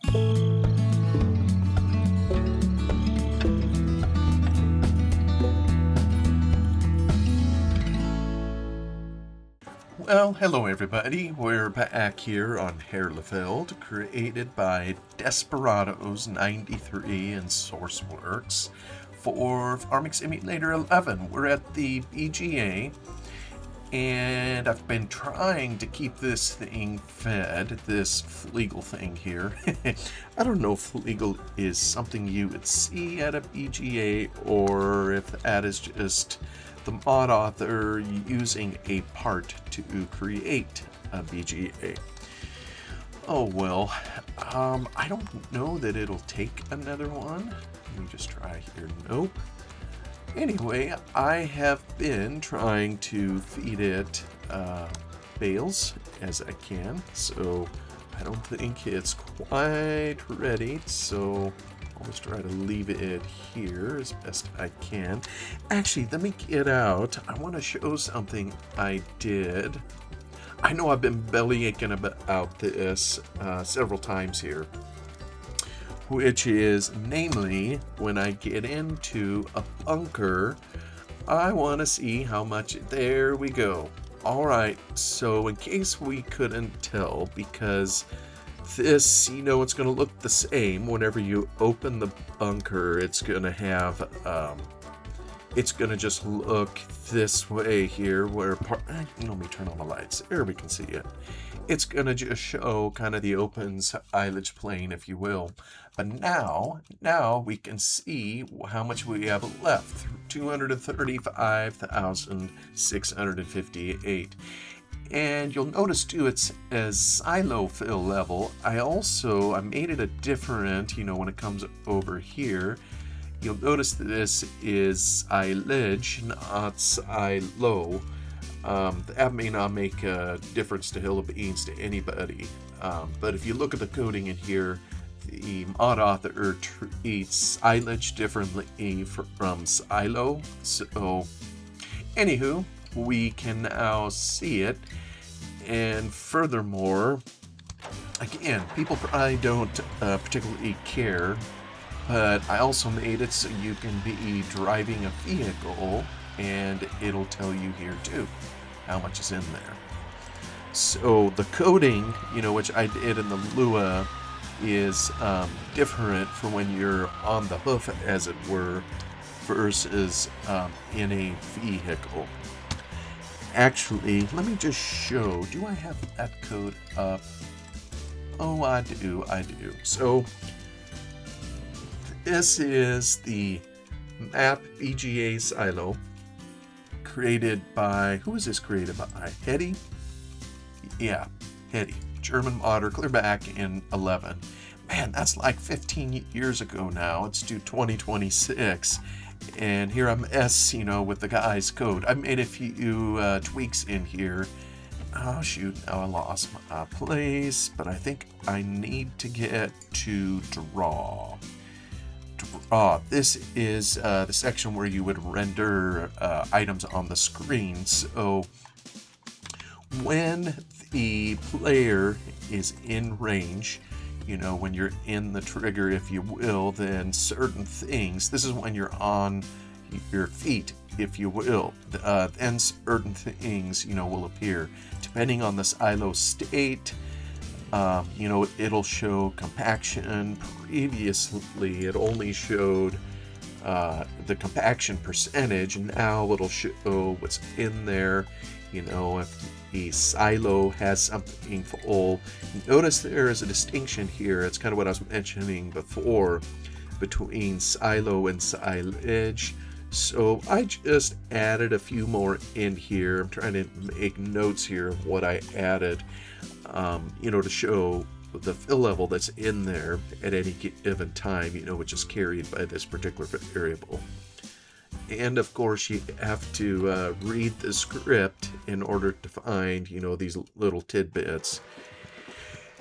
Well, hello everybody. We're back here on Herlefeld, created by Desperados93 and SourceWorks for Farming Simulator 11. We're at the BGA, and I've been trying to keep this thing fed, this legal thing here. I don't know if legal is something you would see at a BGA or if that is just the mod author using a part to create a BGA. Oh well, I don't know that it'll take another one. Let me just try here. Nope. Anyway, I have been trying to feed it bales as I can, so I don't think it's quite ready, so I'll just try to leave it here as best I can. Actually, let me get out. I want to show something I did. I know I've been bellyaching about this several times here, which is namely when I get into a bunker, I want to see how much. There we go. All right, so in case we couldn't tell, because this, it's going to look the same whenever you open the bunker. It's going to have, it's going to just look this way here, where let me turn on the lights. There we can see it. It's going to just show kind of the open silage plain, if you will. But now we can see how much we have left. 235,658. And you'll notice too, it's a silo fill level. I made it a different, when it comes over here. You'll notice that this is silage, not silo. That may not make a difference to hill of beans to anybody. But if you look at the coding in here, the mod author treats silage differently from silo. So, anywho, we can now see it. And furthermore, again, people probably don't particularly care, but I also made it so you can be driving a vehicle and it'll tell you here too how much is in there. So the coding, which I did in the Lua, is different from when you're on the hoof, as it were, versus in a vehicle. Actually, let me just show. Do I have that code up? Oh, I do. So, this is the map BGA silo created by, who is this created by? Hetty? Yeah, Hetty. German modder, clear back in 11. Man, that's like 15 years ago now. It's due 2026. And here I'm with the guy's code. I made a few tweaks in here. Oh shoot, now I lost my place, but I think I need to get to draw. This is the section where you would render items on the screen. So when the player is in range, when you're in the trigger, if you will, then certain things, this is when you're on your feet, if you will, then certain things, will appear. Depending on the silo state, it'll show compaction. Previously, it only showed the compaction percentage. Now it'll show what's in there. If the silo has something full. Notice there is a distinction here. It's kind of what I was mentioning before between silo and silage. So I just added a few more in here. I'm trying to make notes here of what I added, to show the fill level that's in there at any given time, which is carried by this particular variable. And of course, you have to read the script in order to find, these little tidbits.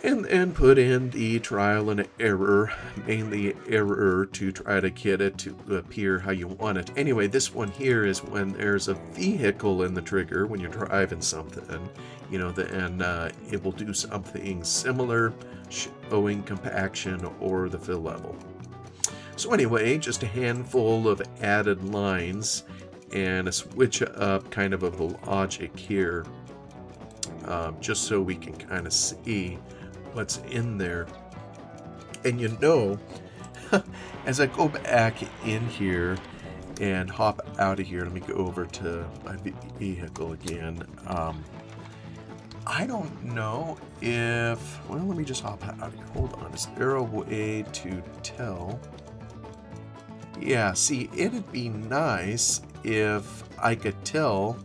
and put in the trial and error, mainly error, to try to get it to appear how you want it. Anyway, this one here is when there's a vehicle in the trigger, when you're driving something, then it will do something similar, showing compaction or the fill level. So anyway, just a handful of added lines and a switch up kind of a logic here, just so we can kind of see what's in there. And as I go back in here and hop out of here, let me go over to my vehicle again. I don't know if, well, let me just hop out of here. Hold on, is there a way to tell? Yeah, see, it'd be nice if I could tell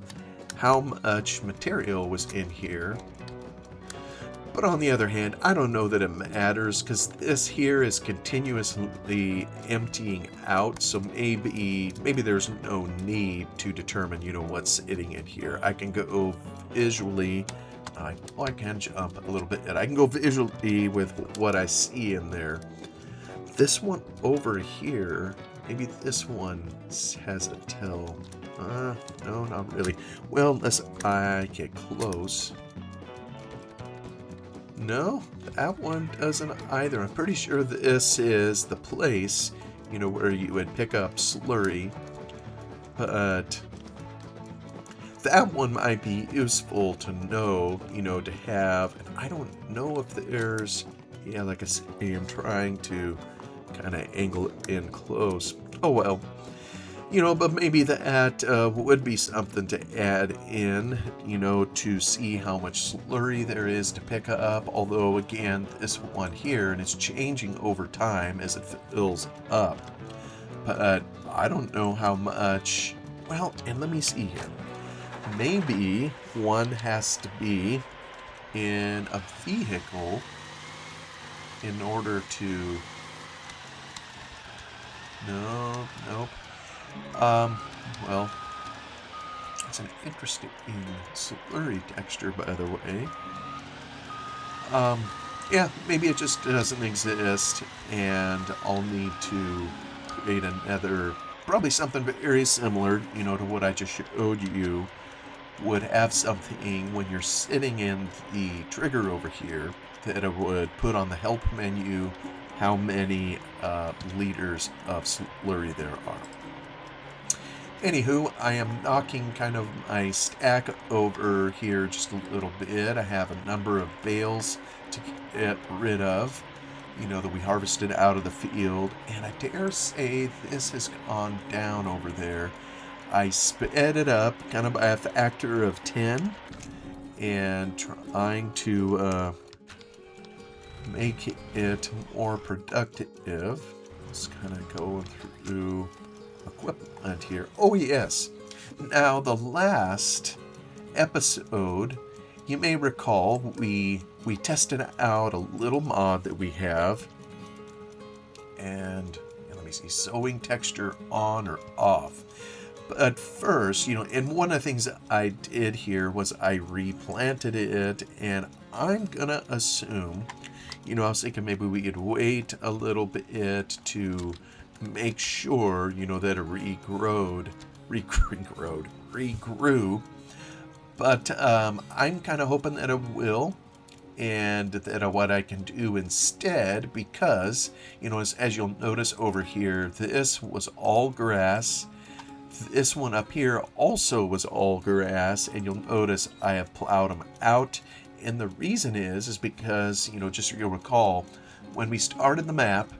how much material was in here. But on the other hand, I don't know that it matters, because this here is continuously emptying out, so maybe there's no need to determine, what's sitting in here. I can go visually, I can jump a little bit, and I can go visually with what I see in there. This one over here, maybe this one has a tell. No, not really. Well, unless I get close. No, that one doesn't either. I'm pretty sure this is the place, where you would pick up slurry. But that one might be useful to know, to have. And I don't know if there's, like I say, I'm trying to kind of angle it in close. Oh well. But maybe that would be something to add in, to see how much slurry there is to pick up. Although, again, this one here, and it's changing over time as it fills up. But I don't know how much. Well, and let me see here. Maybe one has to be in a vehicle in order to... Nope. Well, it's an interesting slurry texture, by the way. Yeah, maybe it just doesn't exist, and I'll need to create another, probably something very similar, to what I just showed you, would have something when you're sitting in the trigger over here, that it would put on the help menu how many liters of slurry there are. Anywho, I am knocking kind of my stack over here just a little bit. I have a number of bales to get rid of, that we harvested out of the field. And I dare say this has gone down over there. I sped it up kind of by a factor of 10 and trying to make it more productive. Just kind of going through equipment here. Oh yes. Now the last episode, you may recall, we tested out a little mod that we have, and let me see, sewing texture on or off. But first, and one of the things that I did here was I replanted it, and I'm gonna assume, I was thinking maybe we could wait a little bit to make sure, that it regrew. But I'm kind of hoping that it will, and that what I can do instead, because, as you'll notice over here, this was all grass. This one up here also was all grass, and you'll notice I have plowed them out. And the reason is because, just so you'll recall, when we started the map,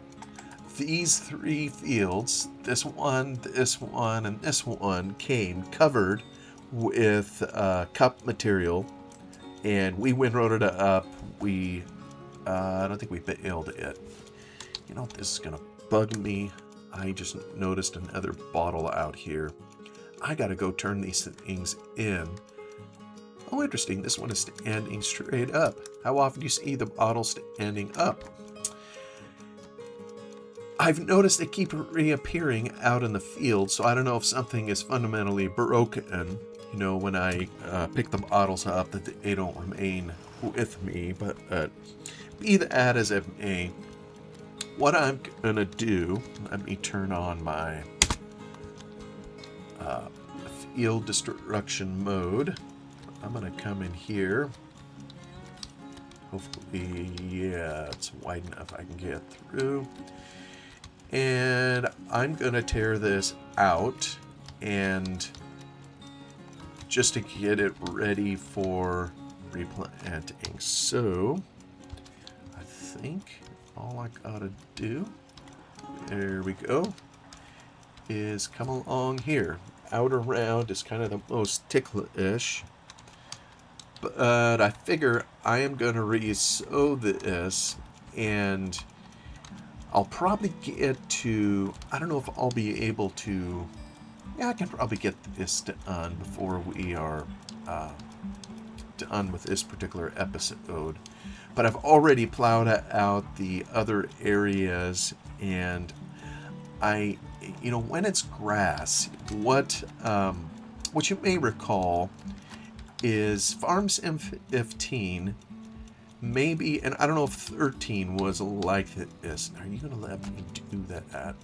these three fields, this one, and this one, came covered with cup material, and we windrowed it up. I don't think we baled it. This is going to bug me. I just noticed another bottle out here. I got to go turn these things in. Oh, interesting. This one is standing straight up. How often do you see the bottle standing up? I've noticed they keep reappearing out in the field, so I don't know if something is fundamentally broken you know, when I pick the bottles up, that they don't remain with me. But be that as it may, what I'm gonna do, let me turn on my field destruction mode. I'm gonna come in here. Hopefully, yeah, it's wide enough I can get through. And I'm gonna tear this out, and just to get it ready for replanting. So I think all I gotta do, there we go, is come along here. Outer round is kind of the most ticklish, but I figure I am going to re-sow this, and I'll probably get to, I don't know if I'll be able to, yeah, I can probably get this done before we are done with this particular episode. But I've already plowed out the other areas, and you know, when it's grass, what you may recall is Farm Sim 15, maybe, and I don't know if 13 was like this. Are you gonna let me do that?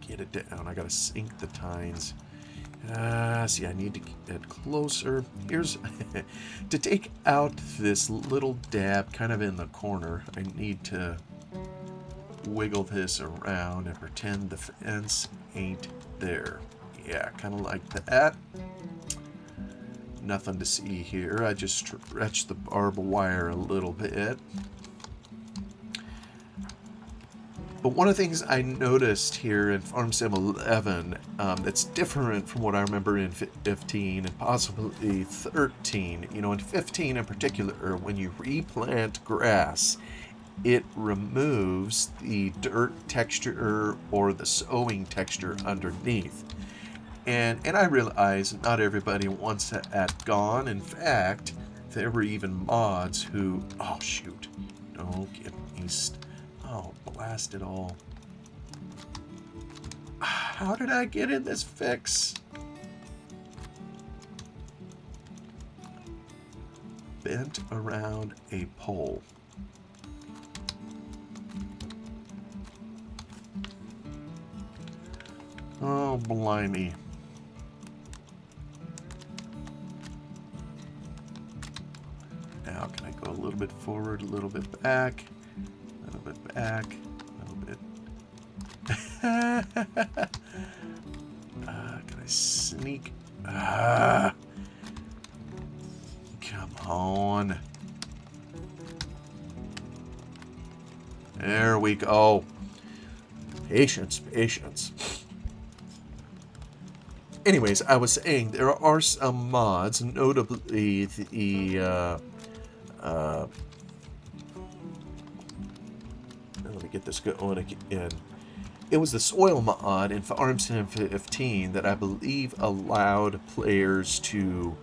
Get it down. I gotta sync the tines. See, I need to get closer. Here's to take out this little dab kind of in the corner. I need to wiggle this around and pretend the fence ain't there. Yeah, kind of like that. Nothing to see here. I just stretched the barbed wire a little bit. But one of the things I noticed here in Farm Sim 11 that's different from what I remember in 15 and possibly 13, you know, in 15 in particular, when you replant grass, it removes the dirt texture or the sowing texture underneath. And I realize not everybody wants that gone. In fact, there were even mods who, oh shoot, don't get me, oh, blast it all. How did I get in this fix? Bent around a pole. Oh, blimey. Now, can I go a little bit forward, a little bit back, a little bit back, a little bit. Can I sneak? Come on. There we go. Patience, patience. Anyways, I was saying there are some mods, notably the let me get this going again. It was the soil mod in Farm Sim 15 that I believe allowed players to,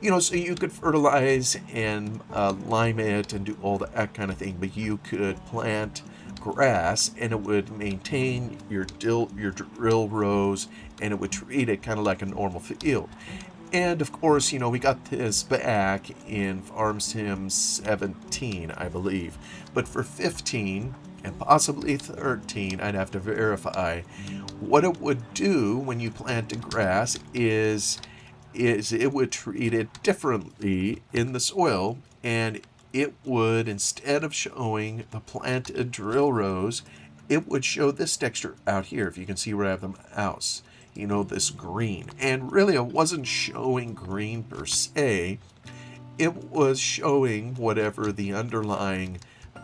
you know, so you could fertilize and lime it and do all that kind of thing, but you could plant grass and it would maintain your drill rows and it would treat it kind of like a normal field. And of course, you know, we got this back in Farm Sim 17, I believe. But for 15 and possibly 13, I'd have to verify. What it would do when you planted grass is it would treat it differently in the soil, and it would, instead of showing the planted drill rows, it would show this texture out here, if you can see where I have the mouse. You know, this green. And really, it wasn't showing green per se. It was showing whatever the underlying,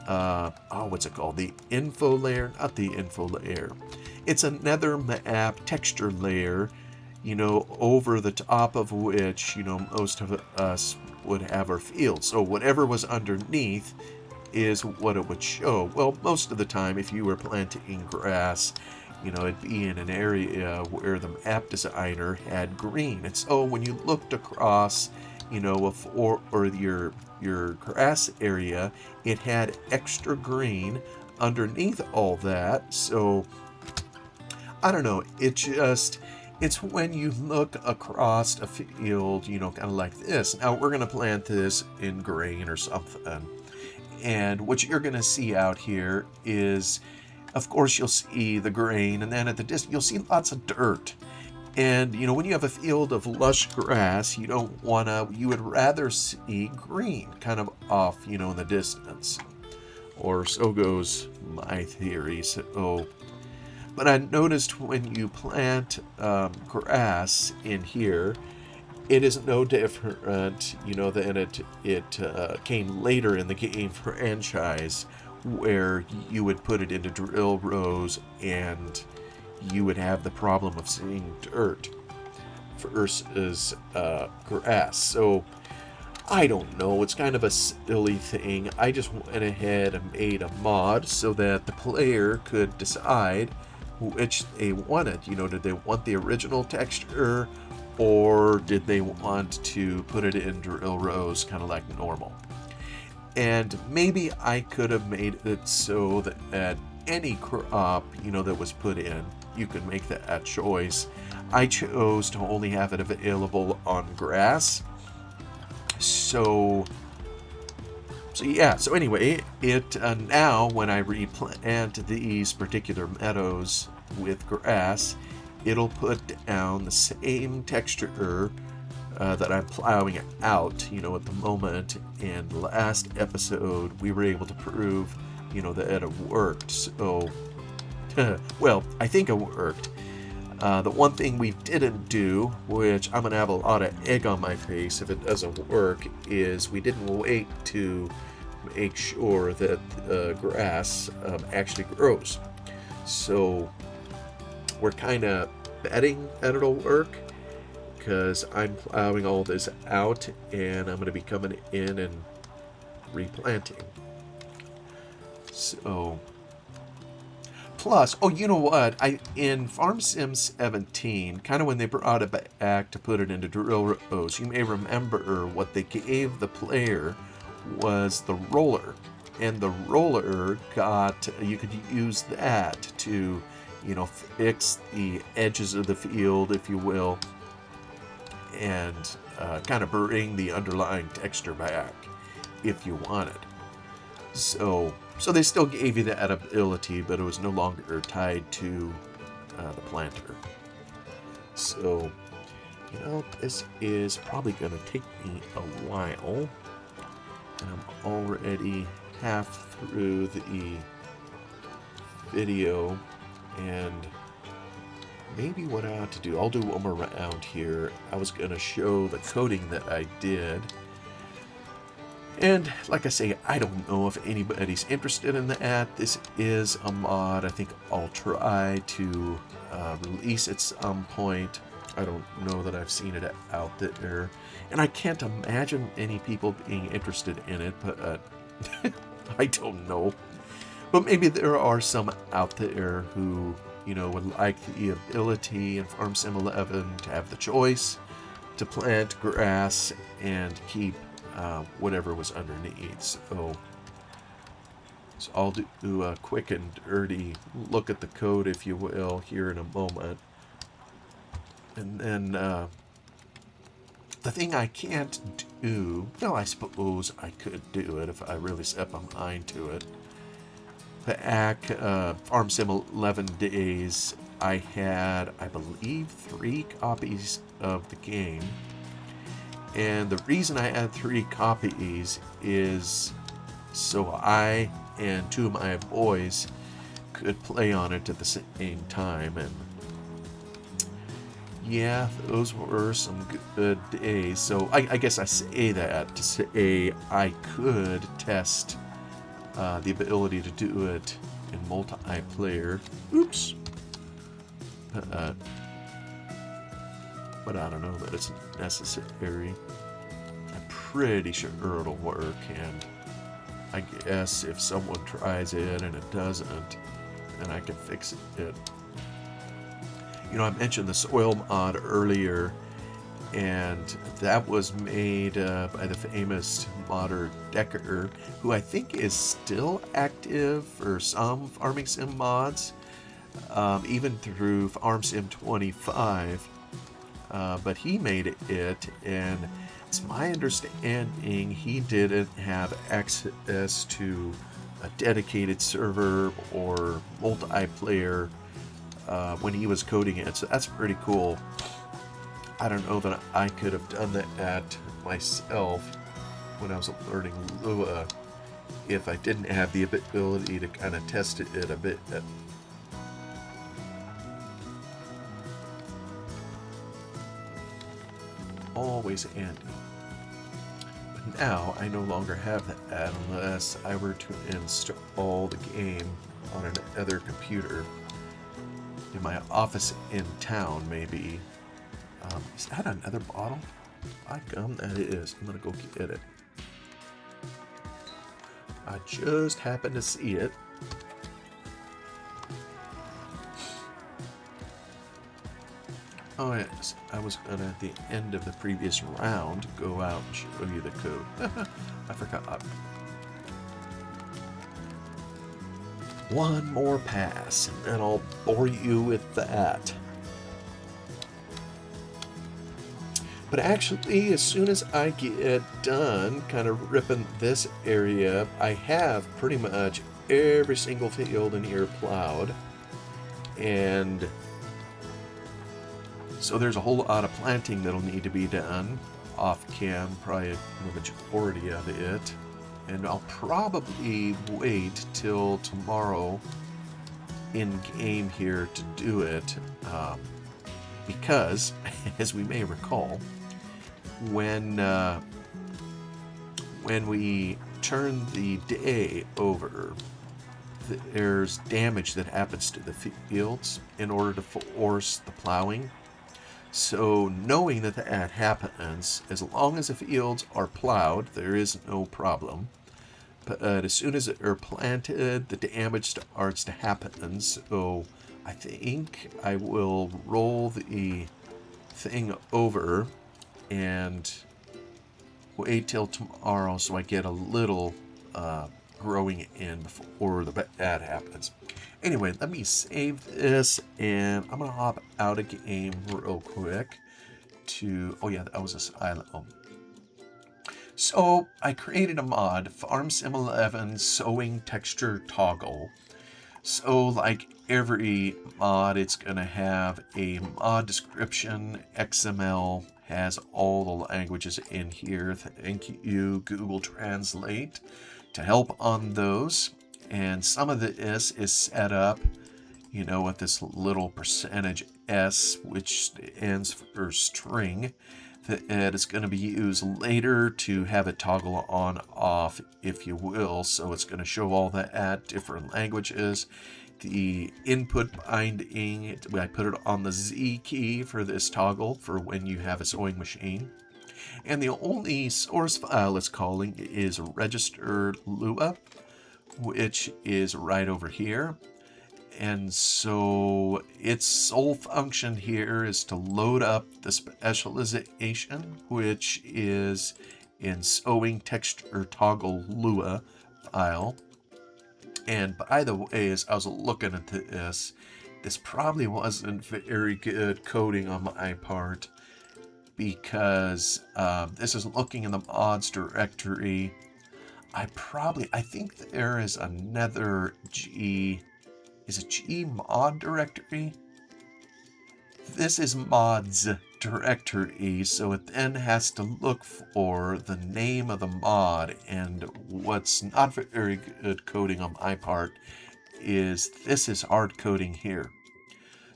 what's it called? The info layer? Not the info layer. It's a nether map texture layer, you know, over the top of which, you know, most of us would have our fields. So whatever was underneath is what it would show. Well, most of the time, if you were planting grass, you know, it'd be in an area where the map designer had green. And so when you looked across, you know, or your grass area, it had extra green underneath all that. So I don't know, it just, It's when you look across a field, kind of like this. Now, we're going to plant this in grain or something. And what you're going to see out here is, of course, you'll see the grain, and then at the distance, you'll see lots of dirt. And, when you have a field of lush grass, you would rather see green kind of off, in the distance. Or so goes my theory. But I noticed when you plant grass in here, it is no different, than it came later in the game franchise, where you would put it into drill rows and you would have the problem of seeing dirt versus grass. So I don't know, it's kind of a silly thing. I just went ahead and made a mod so that the player could decide which they wanted. Did they want the original texture, or did they want to put it in drill rows kind of like normal? And maybe I could have made it so that at any crop, that was put in, you could make that choice. I chose to only have it available on grass. So anyway, it now when I replant these particular meadows with grass, it'll put down the same texture that I'm plowing out, at the moment. And last episode, we were able to prove, that it worked. So, well, I think it worked. The one thing we didn't do, which I'm going to have a lot of egg on my face if it doesn't work, is we didn't wait to make sure that grass actually grows. So we're kind of betting that it'll work, because I'm plowing all this out and I'm going to be coming in and replanting. So, plus, you know what? In Farm Sim 17, kind of when they brought it back to put it into drill rows, you may remember what they gave the player was the roller. And the roller you could use that to, fix the edges of the field, if you will, and kind of bring the underlying texture back if you wanted. So they still gave you that ability, but it was no longer tied to the planter. So, this is probably going to take me a while, and I'm already half through the video, and maybe what I ought to do, I'll do one more round here. I was going to show the coding that I did. And like I say, I don't know if anybody's interested in that. This is a mod. I think I'll try to release at some point. I don't know that I've seen it out there. And I can't imagine any people being interested in it, but I don't know. But maybe there are some out there who, would like the ability in Farm Sim 11 to have the choice to plant grass and keep whatever was underneath. So I'll do a quick and dirty look at the code, if you will, here in a moment. And then the thing I can't do, well, I suppose I could do it if I really set my mind to it. Back Farm Sim 11 days, I had, I believe, 3 copies of the game. And the reason I had 3 copies is so I and 2 of my boys could play on it at the same time. And yeah, those were some good days. So I guess I say that to say I could test the ability to do it in multiplayer. Oops. But I don't know that it's necessary. I'm pretty sure it'll work, and I guess if someone tries it and it doesn't, then I can fix it. I mentioned the soil mod earlier, and that was made by the famous modder Decker, who I think is still active for some farming sim mods. even through FarmSim 25, but he made it, and it's my understanding he didn't have access to a dedicated server or multiplayer when he was coding it, so that's pretty cool. I don't know that I could have done that myself when I was learning Lua if I didn't have the ability to kind of test it a bit. Always handy. But now I no longer have that unless I were to install the game on another computer in my office in town, maybe. Is that another bottle? By gum, that it is. I'm gonna go get it. I just happened to see it. Oh yes, I was gonna, at the end of the previous round, go out and show you the code. I forgot. One more pass, and then I'll bore you with that. But actually, as soon as I get done kind of ripping this area, I have pretty much every single field in here plowed. And so there's a whole lot of planting that'll need to be done off cam, probably the majority of it. And I'll probably wait till tomorrow in game here to do it, because, as we may recall, when we turn the day over, there's damage that happens to the fields in order to force the plowing. So knowing that that happens, as long as the fields are plowed, there is no problem. But as soon as they're planted, the damage starts to happen. So I think I will roll the thing over and wait till tomorrow so I get a little growing in before the bad happens. Anyway, let me save this, and I'm going to hop out of game real quick to... Oh yeah, that was a silo. So I created a mod, FarmSim 11 Sowing Texture Toggle. So like every mod, it's going to have a mod description, XML, has all the languages in here. Thank you, Google Translate, to help on those. And some of this is set up, you know, with this little %S, which stands for string, that is going to be used later to have it toggle on off, if you will. So it's going to show all that at different languages. The input binding, I put it on the Z key for this toggle for when you have a sewing machine. And the only source file it's calling is registered Lua, which is right over here. And so its sole function here is to load up the specialization, which is in sewing texture toggle Lua file. And by the way, as I was looking at this probably wasn't very good coding on my part, because this is looking in the mods directory. I think there is another G mod directory? This is mods directory, so it then has to look for the name of the mod, and what's not very good coding on my part is this is hard coding here.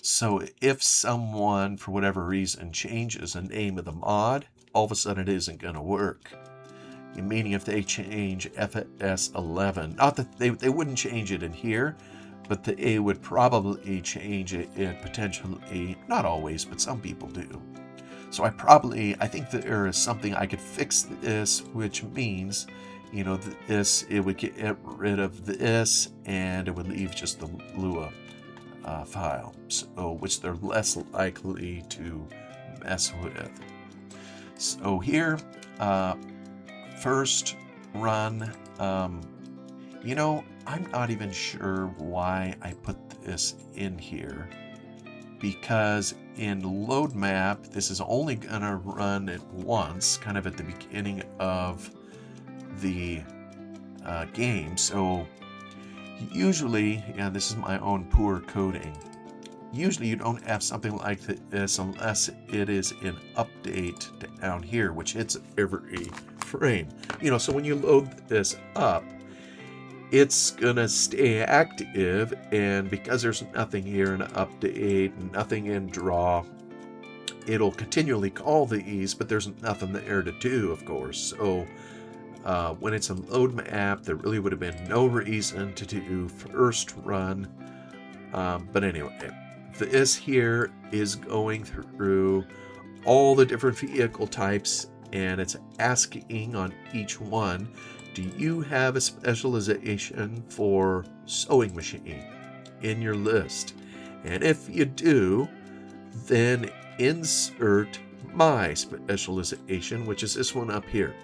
So if someone, for whatever reason, changes the name of the mod, all of a sudden it isn't going to work. Meaning if they change FS11, not that they wouldn't change it in here, but they would probably change it potentially, not always, but some people do. So I think there is something I could fix this, which means, you know, it would get rid of this, and it would leave just the Lua file, so which they're less likely to mess with. So here, first run, you know, I'm not even sure why I put this in here, because in load map, this is only going to run it once, kind of at the beginning of the game. So usually, yeah, this is my own poor coding. Usually you don't have something like this unless it is in update down here, which hits every frame. So when you load this up, it's gonna stay active, and because there's nothing here in update, nothing in draw, it'll continually call these, but there's nothing there to do, of course. So when it's a load map, there really would have been no reason to do first run. But anyway, this here is going through all the different vehicle types, and it's asking on each one, do you have a specialization for sewing machine in your list? And if you do, then insert my specialization, which is this one up here.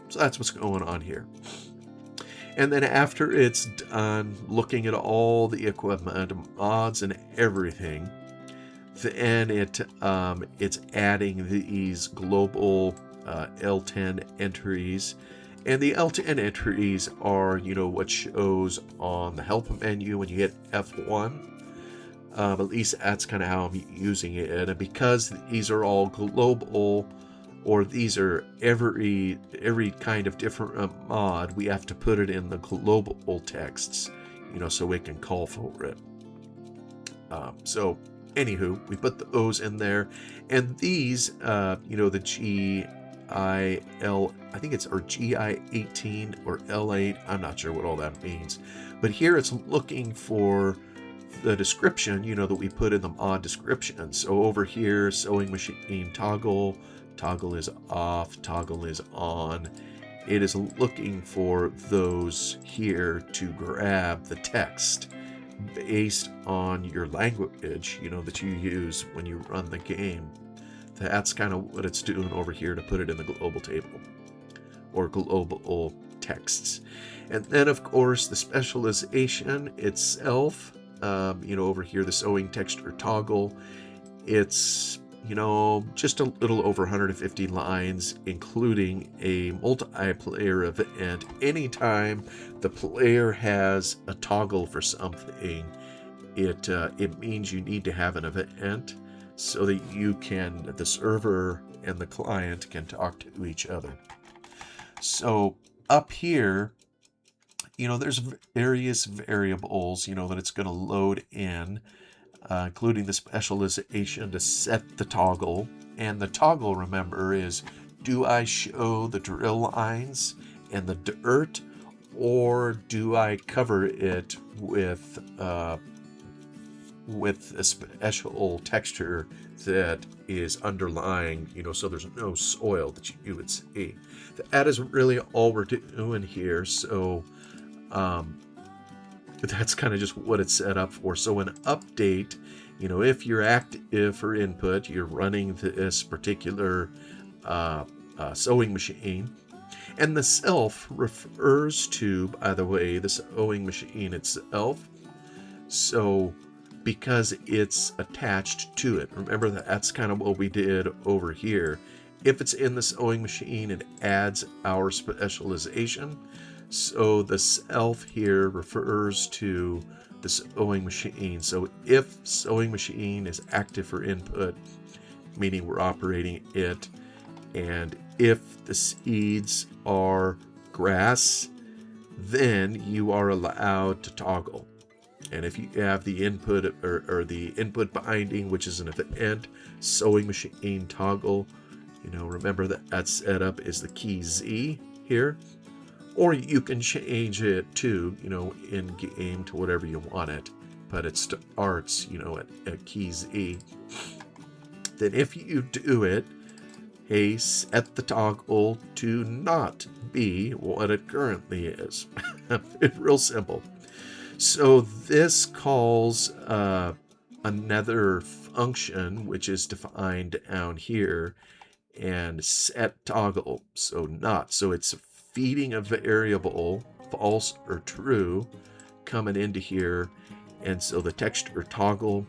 So that's what's going on here. And then after it's done looking at all the equipment, mods, and everything, then it's adding these global L10 entries. And the L10 entries are, what shows on the help menu when you hit F1. At least that's kind of how I'm using it. And because these are all global, or these are every kind of different mod, we have to put it in the global texts, so we can call for it. So anywho, we put those in there, and these, the GIL, I think it's, or GI18 or L8, I'm not sure what all that means, but here it's looking for the description, that we put in the mod description. So over here, sewing machine toggle is off, toggle is on. It is looking for those here to grab the text based on your language, that you use when you run the game. That's kind of what it's doing over here to put it in the global table or global texts. And then, of course, the specialization itself, over here, the sewing texture toggle, it's, just a little over 150 lines, including a multiplayer event. Anytime the player has a toggle for something, it means you need to have an event so that the server and the client can talk to each other. So up here, there's various variables, that it's going to load in, including the specialization to set the toggle. And the toggle, remember, is, do I show the drill lines and the dirt, or do I cover it with a special texture that is underlying, so there's no soil that you would see. That is really all we're doing here. So that's kind of just what it's set up for. So an update, if you're active for input, you're running this particular sewing machine. And the self refers to, by the way, the sewing machine itself. So because it's attached to it, remember that's kind of what we did over here. If it's in the sewing machine, it adds our specialization. So the self here refers to the sewing machine. So if sewing machine is active for input, meaning we're operating it, and if the seeds are grass, then you are allowed to toggle. And if you have the input or the input binding, which is an event, sewing machine toggle, remember that setup is the key Z here. Or you can change it to, in game to whatever you want it, but it starts, at key Z. Then if you do it, hey, set the toggle to not be what it currently is. It's real simple. So this calls another function, which is defined down here, and set toggle. So not. So it's feeding a variable, false or true, coming into here, And so the texture toggle,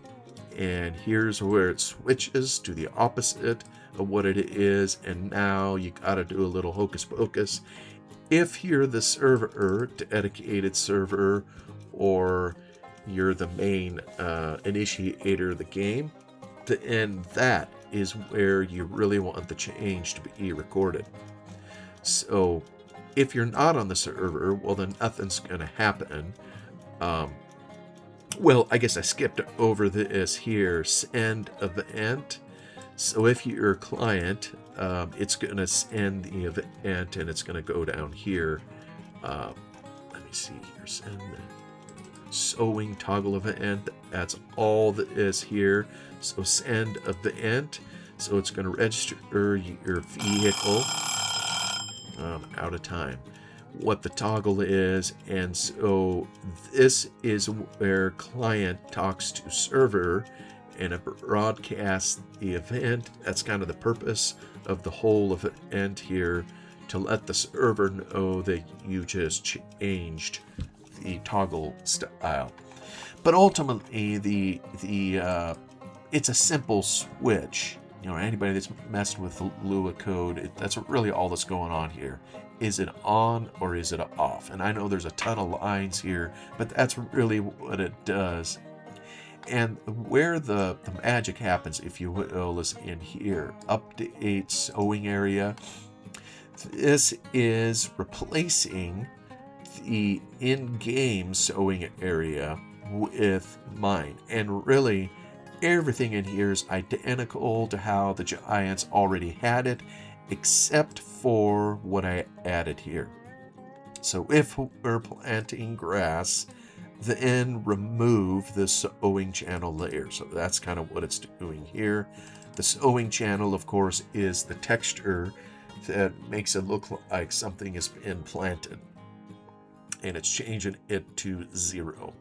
and here's where it switches to the opposite of what it is. And now you gotta do a little hocus pocus. If you're the server, dedicated server, or you're the main initiator of the game, then that is where you really want the change to be recorded. So if you're not on the server, well, then nothing's going to happen. Well, I guess I skipped over this here, send event. So if you're a client, it's going to send the event, and it's going to go down here. Let me see here, send the sewing toggle event. That's all that is here. So send event. So it's going to register your vehicle. Out of time. What the toggle is, and so this is where client talks to server and it broadcasts the event. That's kind of the purpose of the whole event here, to let the server know that you just changed the toggle style. But ultimately, it's a simple switch. You know, anybody that's messed with the Lua code, that's really all that's going on here. Is it on or is it off? And I know there's a ton of lines here, but that's really what it does. And where the magic happens, if you will, is in here. Update sewing area. This is replacing the in-game sewing area with mine. And really, everything in here is identical to how the Giants already had it, except for what I added here. So if we're planting grass, then remove the sewing channel layer. So that's kind of what it's doing here. The sewing channel, of course, is the texture that makes it look like something has been planted. And it's changing it to 0.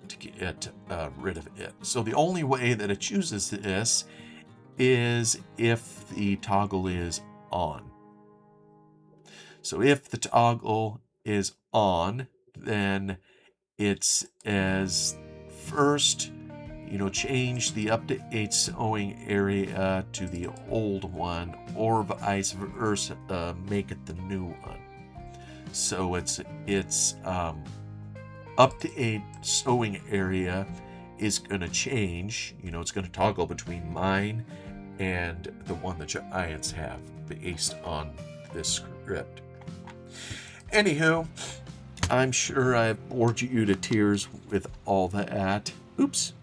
To get rid of it. So the only way that it chooses this is if the toggle is on. So if the toggle is on, then it's as first, change the update sewing area to the old one, or vice versa, make it the new one. So it's update sewing area is going to change. It's going to toggle between mine and the one the Giants have based on this script. Anywho, I'm sure I've bored you to tears with all that. Oops.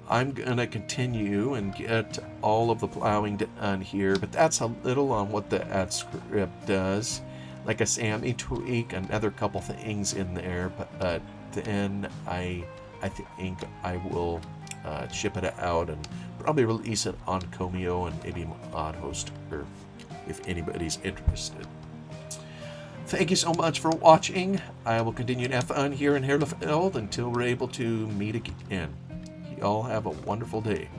I'm going to continue and get all of the plowing done here, but that's a little on what the ad script does. Like I say, I may tweak another couple things in there, but then I think I will ship it out and probably release it on Comeo and maybe ModHost, or if anybody's interested. Thank you so much for watching. I will continue to have fun here in Herlefeld until we're able to meet again. You all have a wonderful day.